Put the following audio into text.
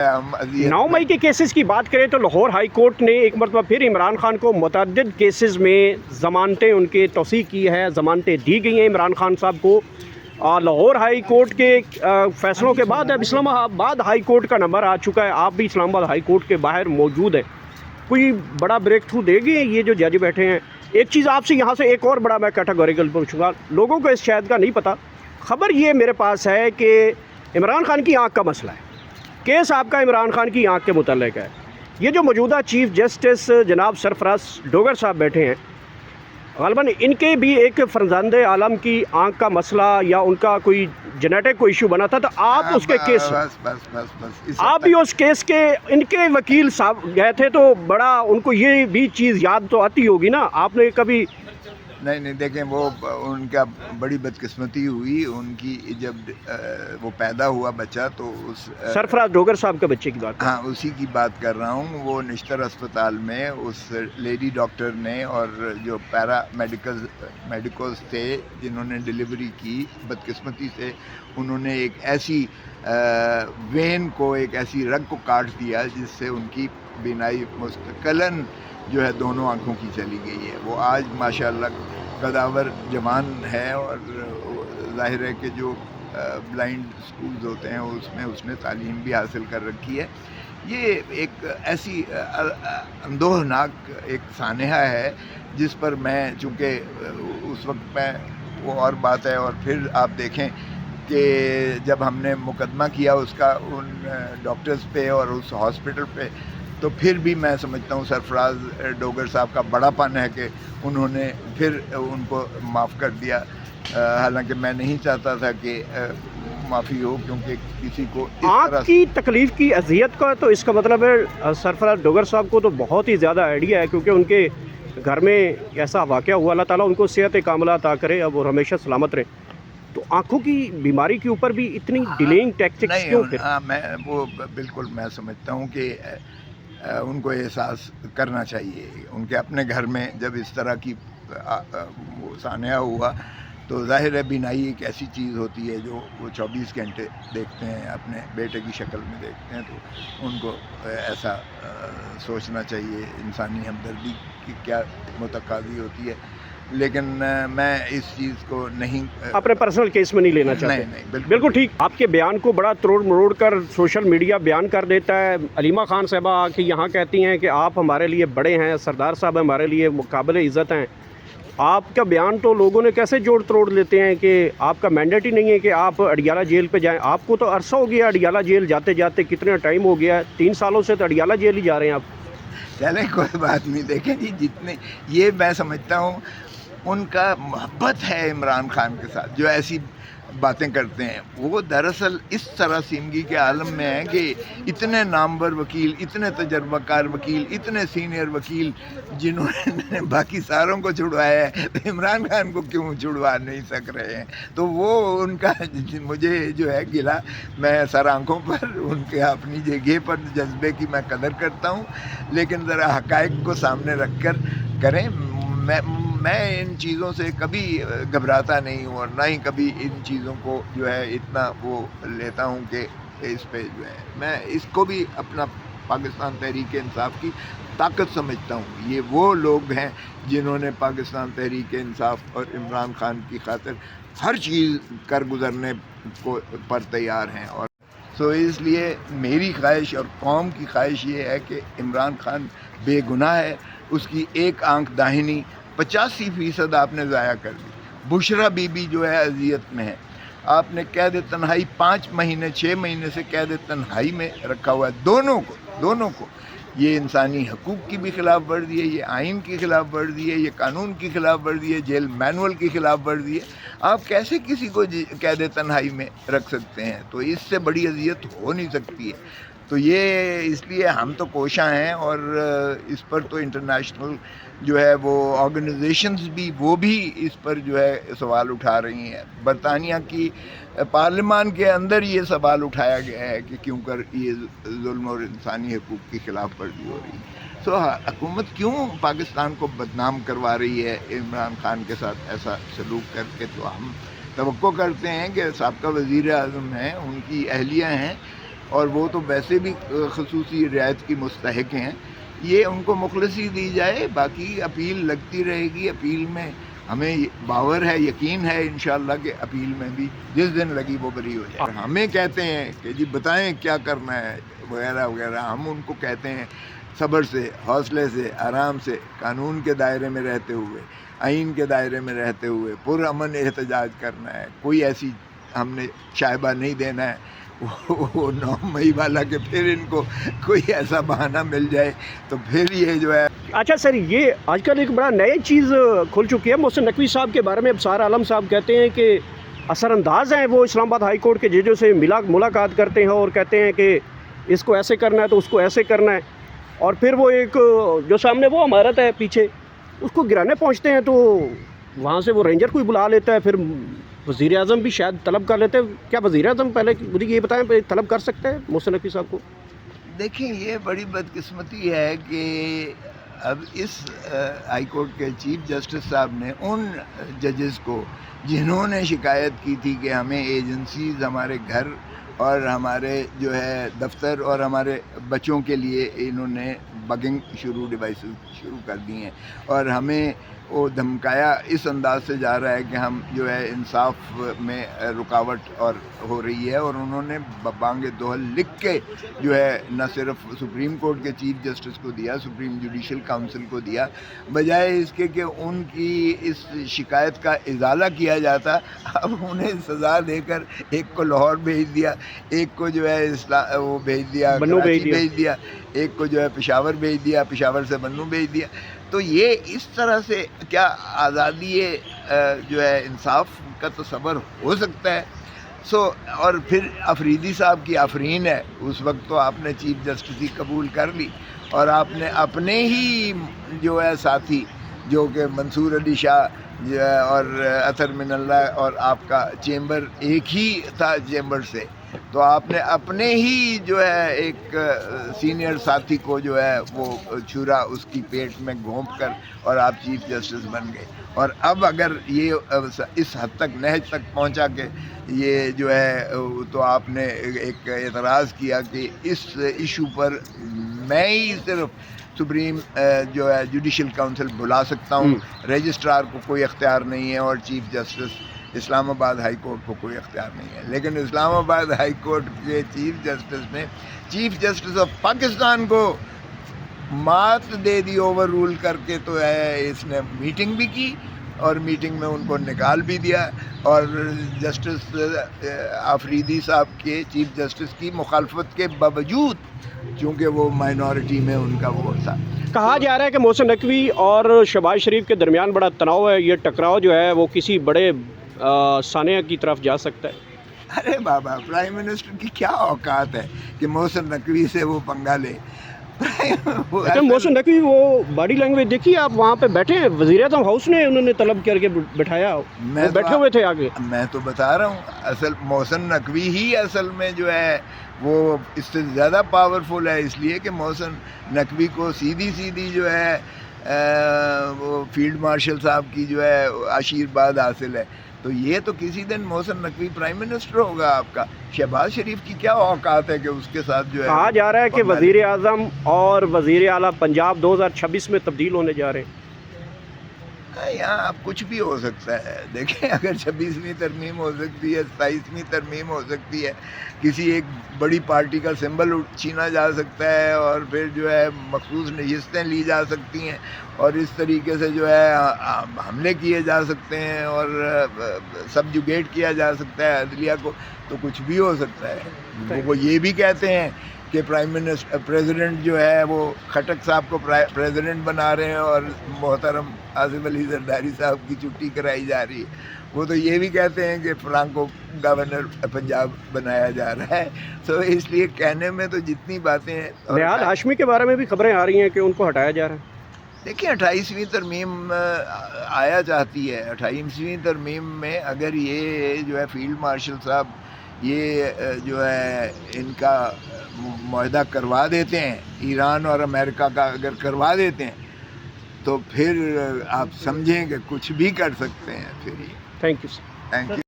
हम अज़ियत 9 मई के केसेस की बात करें तो लाहौर हाई कोर्ट ने एक मरतबा फिर इमरान खान को मुतअद्दिद केसेस में ज़मानतें उनके तौसीक़ की है, ज़मानतें दी गई हैं इमरान खान साहब को। लाहौर हाई कोर्ट के फ़ैसलों के बाद अब इस्लामाबाद हाई कोर्ट का नंबर आ चुका है। आप भी इस्लामाबाद हाई कोर्ट के बाहर मौजूद हैं। कोई बड़ा ब्रेक थ्रू देंगे ये जो जज बैठे हैं? एक चीज़ आपसे यहाँ से एक और बड़ा मैं कैटेगोरिकल पूछूंगा, लोगों को इस शायद का नहीं पता। ख़बर ये मेरे पास है कि इमरान खान की आँख का मसला है, केस आपका इमरान खान की आँख के मुतल्लिक़ है। ये जो मौजूदा चीफ़ जस्टिस जनाब सरफराज डोगर साहब बैठे हैं, ग़ालिबन इनके भी एक फ़र्ज़ंदे आलम की आँख का मसला या उनका कोई जेनेटिक कोई इशू बना था, तो आप उसके केस बस आप भी उस केस के इनके वकील साहब गए थे, तो बड़ा उनको ये भी चीज़ याद तो आती होगी ना, आपने कभी? नहीं देखें, वो उनका बड़ी बदकिस्मती हुई उनकी, जब वो पैदा हुआ बच्चा तो उस सरफराज डोगर साहब के बच्चे की बात? हाँ, उसी की बात कर रहा हूँ। वो निश्तर अस्पताल में उस लेडी डॉक्टर ने और जो पैरा मेडिकल्स थे जिन्होंने डिलीवरी की, बदकिस्मती से उन्होंने एक ऐसी वेन को, एक ऐसी रग को काट दिया जिससे उनकी बीनाई मुस्तकलन जो है दोनों आँखों की चली गई है। वो आज माशाअल्लाह कदावर जवान है और ज़ाहिर है कि जो ब्लाइंड स्कूल्स होते हैं उसमें उसने तालीम भी हासिल कर रखी है। ये एक ऐसी अंदोहनाक एक सानहा है जिस पर मैं, चूँकि उस वक्त मैं, वो और बात है, और फिर आप देखें कि जब हमने मुकदमा किया उसका उन डॉक्टर्स पे और उस हॉस्पिटल पे, तो फिर भी मैं समझता हूँ सरफराज डोगर साहब का बड़ापन है कि उन्होंने फिर उनको माफ़ कर दिया। हालांकि मैं नहीं चाहता था कि माफ़ी हो, क्योंकि किसी को आँख की तकलीफ़ की अजियत का, तो इसका मतलब है सरफराज डोगर साहब को तो बहुत ही ज़्यादा आइडिया है, क्योंकि उनके घर में ऐसा वाक़या हुआ। अल्लाह ताला उनको सेहत कामिला अता करे, अब वो हमेशा सलामत रहे। तो आँखों की बीमारी के ऊपर भी इतनी डिलेइंग टैक्टिक्स क्यों फिर? मैं वो बिल्कुल मैं समझता हूँ कि उनको एहसास करना चाहिए। उनके अपने घर में जब इस तरह की वो सान्या हुआ, तो ज़ाहिर है बीनाई एक ऐसी चीज़ होती है जो वो 24 घंटे देखते हैं, अपने बेटे की शक्ल में देखते हैं, तो उनको ऐसा सोचना चाहिए। इंसानी हमदर्दी की क्या मुतक़ाज़ी होती है, लेकिन मैं इस चीज़ को नहीं अपने पर्सनल केस में नहीं लेना चाहते। नहीं, बिल्कुल ठीक। आपके बयान को बड़ा तोड़ मरोड़ कर सोशल मीडिया बयान कर देता है। अलीमा खान साहबा आके यहाँ कहती हैं कि आप हमारे लिए बड़े हैं, सरदार साहब हमारे लिए मुकाबिले इज़्ज़त हैं। आपका बयान तो लोगों ने कैसे जोड़ तोड़ लेते हैं कि आपका मैंडेट ही नहीं है कि आप अडियाला जेल पे जाएं। आपको तो अरसा हो गया अडियाला जेल जाते जाते, कितना टाइम हो गया है? 3 सालों से तो अडियाला जेल ही जा रहे हैं आप। चले, कोई बात नहीं। देखें जी, जितने ये मैं समझता हूँ उनका मोहब्बत है इमरान खान के साथ, जो ऐसी बातें करते हैं, वो दरअसल इस तरह सिमगी के आलम में है कि इतने नामवर वकील, इतने तजर्बाकार वकील, इतने सीनियर वकील जिन्होंने बाकी सारों को छुड़वाया है, तो इमरान खान को क्यों छुड़वा नहीं सक रहे हैं? तो वो उनका, मुझे जो है गिला, मैं सर आँखों पर उनके अपनी जगह पर जज्बे की मैं कदर करता हूँ, लेकिन ज़रा हक़ाइक़ को सामने रख कर करें। मैं इन चीज़ों से कभी घबराता नहीं हूँ, और ना ही कभी इन चीज़ों को जो है इतना वो लेता हूँ कि इस पे जो है, मैं इसको भी अपना पाकिस्तान तहरीक इंसाफ की ताकत समझता हूँ। ये वो लोग हैं जिन्होंने पाकिस्तान तहरीक इंसाफ और इमरान खान की खातिर हर चीज़ कर गुज़रने को पर तैयार हैं। और तो इसलिए मेरी ख्वाहिश और कौम की ख्वाहिश ये है कि इमरान खान बेगुनाह है, उसकी एक आंख दाहिनी 85% आपने ज़ाया कर दी। बुशरा बीबी जो है अजियत में है, आपने कैद तन्हाई 5 महीने 6 महीने से कैद तन्हाई में रखा हुआ है। दोनों को ये इंसानी हकूक़ की भी खिलाफ वर्जी है, ये आइन की खिलाफ वर्जी है, ये कानून की खिलाफ वर्जी है, जेल मैनुअल की खिलाफ वर्जी है। आप कैसे किसी को कैद तन्हाई में रख सकते हैं? तो इससे बड़ी अजियत हो नहीं सकती है। तो ये इसलिए हम तो कोशा हैं, और इस पर तो इंटरनेशनल जो है वो ऑर्गेनाइजेशंस भी, वो भी इस पर जो है सवाल उठा रही हैं। बरतानिया की पार्लियामान के अंदर ये सवाल उठाया गया है कि क्यों कर ये जुल्म और इंसानी हकूक़ की खिलाफ वर्जी हो रही है। तो हुकूमत क्यों पाकिस्तान को बदनाम करवा रही है इमरान खान के साथ ऐसा सलूक करके? तो हम तवक्को करते हैं कि साबका वज़ीर आज़म हैं, उनकी अहलिया हैं, اور وہ تو ویسے بھی خصوصی رعایت کی مستحق ہیں، یہ ان کو مخلصی دی جائے، باقی اپیل لگتی رہے گی. اپیل میں ہمیں باور ہے، یقین ہے انشاءاللہ کہ اپیل میں بھی جس دن لگی وہ بری ہو جائے. ہمیں کہتے ہیں کہ جی بتائیں کیا کرنا ہے وغیرہ وغیرہ، ہم ان کو کہتے ہیں صبر سے، حوصلے سے، آرام سے، قانون کے دائرے میں رہتے ہوئے، آئین کے دائرے میں رہتے ہوئے پرامن احتجاج کرنا ہے. کوئی ایسی ہم نے شائبہ نہیں دینا ہے وہ 9 مئی والا کہ پھر ان کو کوئی ایسا بہانہ مل جائے تو پھر یہ جو ہے. اچھا سر، یہ آج کل ایک بڑا نئی چیز کھل چکی ہے. محسن نقوی صاحب کے بارے میں ابصار عالم صاحب کہتے ہیں کہ اثر انداز ہیں وہ اسلام آباد ہائی کورٹ کے ججوں سے ملاقات کرتے ہیں اور کہتے ہیں کہ اس کو ایسے کرنا ہے تو اس کو ایسے کرنا ہے، اور پھر وہ ایک جو سامنے وہ عمارت ہے پیچھے اس کو گرانے پہنچتے ہیں تو وہاں سے وہ رینجر کوئی بلا لیتا ہے. پھر وزیر اعظم بھی شاید طلب کر لیتے ہیں. کیا وزیر اعظم پہلے مجھے یہ بتائیں طلب کر سکتے ہیں محسن نقوی صاحب کو؟ دیکھیں یہ بڑی بدقسمتی ہے کہ اب اس ہائی کورٹ کے چیف جسٹس صاحب نے ان ججز کو جنہوں نے شکایت کی تھی کہ ہمیں ایجنسیز ہمارے گھر اور ہمارے جو ہے دفتر اور ہمارے بچوں کے لیے انہوں نے بگنگ ڈیوائسز شروع کر دی ہیں اور ہمیں وہ دھمکایا اس انداز سے جا رہا ہے کہ ہم جو ہے انصاف میں رکاوٹ اور ہو رہی ہے. اور انہوں نے بانگ دہل لکھ کے جو ہے نہ صرف سپریم کورٹ کے چیف جسٹس کو دیا، سپریم جوڈیشل کاؤنسل کو دیا، بجائے اس کے کہ ان کی اس شکایت کا ازالہ کیا جاتا. اب انہیں سزا دے کر ایک کو لاہور بھیج دیا، ایک کو جو ہے وہ بھیج دیا کراچی بھیج دیا، ایک کو جو ہے پشاور بھیج دیا، پشاور سے بنو بھیج دیا. تو یہ اس طرح سے کیا آزادی جو ہے انصاف کا تصور ہو سکتا ہے؟ اور پھر افریدی صاحب کی آفرین ہے. اس وقت تو آپ نے چیف جسٹس ہی قبول کر لی اور آپ نے اپنے ہی جو ہے ساتھی جو کہ منصور علی شاہ جو ہے اور اطہر من اللہ اور آپ کا چیمبر ایک ہی تھا چیمبر سے، تو آپ نے اپنے ہی جو ہے ایک سینئر ساتھی کو جو ہے وہ چھرا اس کی پیٹ میں گھونپ کر اور آپ چیف جسٹس بن گئے. اور اب اگر یہ اس حد تک نہج تک پہنچا کہ یہ جو ہے تو آپ نے ایک اعتراض کیا کہ اس ایشو پر میں ہی صرف سپریم جو ہے جوڈیشل کاؤنسل بلا سکتا ہوں، رجسٹرار کو کوئی اختیار نہیں ہے اور چیف جسٹس اسلام آباد ہائی کورٹ کو کوئی اختیار نہیں ہے. لیکن اسلام آباد ہائی کورٹ کے چیف جسٹس نے چیف جسٹس آف پاکستان کو مات دے دی اوور رول کر کے. تو ہے اس نے میٹنگ بھی کی اور میٹنگ میں ان کو نکال بھی دیا اور جسٹس آفریدی صاحب کے چیف جسٹس کی مخالفت کے باوجود، چونکہ وہ مائنورٹی میں ان کا وہ تھا. کہا جا رہا ہے کہ محسن نقوی اور شہباز شریف کے درمیان بڑا تناؤ ہے، یہ ٹکراؤ جو ہے وہ کسی بڑے سانحہ کی طرف جا سکتا ہے. ارے بابا، پرائم منسٹر کی کیا اوقات ہے کہ محسن نقوی سے وہ پنگا لے. محسن نقوی وہ باڈی لینگویج دیکھیے آپ، وہاں پہ بیٹھے ہیں، وزیر اعظم ہاؤس نے انہوں نے طلب کر کے بٹھایا، بیٹھے ہوئے تھے آگے. میں تو بتا رہا ہوں اصل محسن نقوی ہی اصل میں جو ہے وہ اس سے زیادہ پاورفل ہے، اس لیے کہ محسن نقوی کو سیدھی جو ہے وہ فیلڈ مارشل صاحب کی جو ہے آشیرواد حاصل ہے. تو یہ تو کسی دن محسن نقوی پرائم منسٹر ہوگا آپ کا. شہباز شریف کی کیا اوقات ہے کہ اس کے ساتھ جو ہے. کہا جا رہا ہے کہ وزیر اعظم اور وزیر اعلیٰ پنجاب 2026 میں تبدیل ہونے جا رہے ہیں. یہاں اب کچھ بھی ہو سکتا ہے. دیکھیں اگر 26ویں ترمیم ہو سکتی ہے، 27ویں ترمیم ہو سکتی ہے، کسی ایک بڑی پارٹی کا سمبل چھینا جا سکتا ہے اور پھر جو ہے مخصوص نشستیں لی جا سکتی ہیں اور اس طریقے سے جو ہے حملے کیے جا سکتے ہیں اور سبجوگیٹ کیا جا سکتا ہے عدلیہ کو، تو کچھ بھی ہو سکتا ہے. وہ یہ بھی کہتے ہیں کہ پریزیڈنٹ جو ہے وہ خٹک صاحب کو پریزیڈنٹ بنا رہے ہیں اور محترم آصف علی زرداری صاحب کی چھٹی کرائی جا رہی ہے. وہ تو یہ بھی کہتے ہیں کہ فلاں کو گورنر پنجاب بنایا جا رہا ہے. تو اس لیے کہنے میں تو جتنی باتیں ہیں. نہاد ہاشمی کے بارے میں بھی خبریں آ رہی ہیں کہ ان کو ہٹایا جا رہا ہے. دیکھیں 28ویں ترمیم آیا چاہتی ہے. 28ویں ترمیم میں اگر یہ جو ہے فیلڈ مارشل صاحب یہ جو ہے ان کا معاہدہ کروا دیتے ہیں، ایران اور امریکہ کا اگر کروا دیتے ہیں، تو پھر آپ سمجھیں کہ کچھ بھی کر سکتے ہیں. پھر thank you sir. Thank you.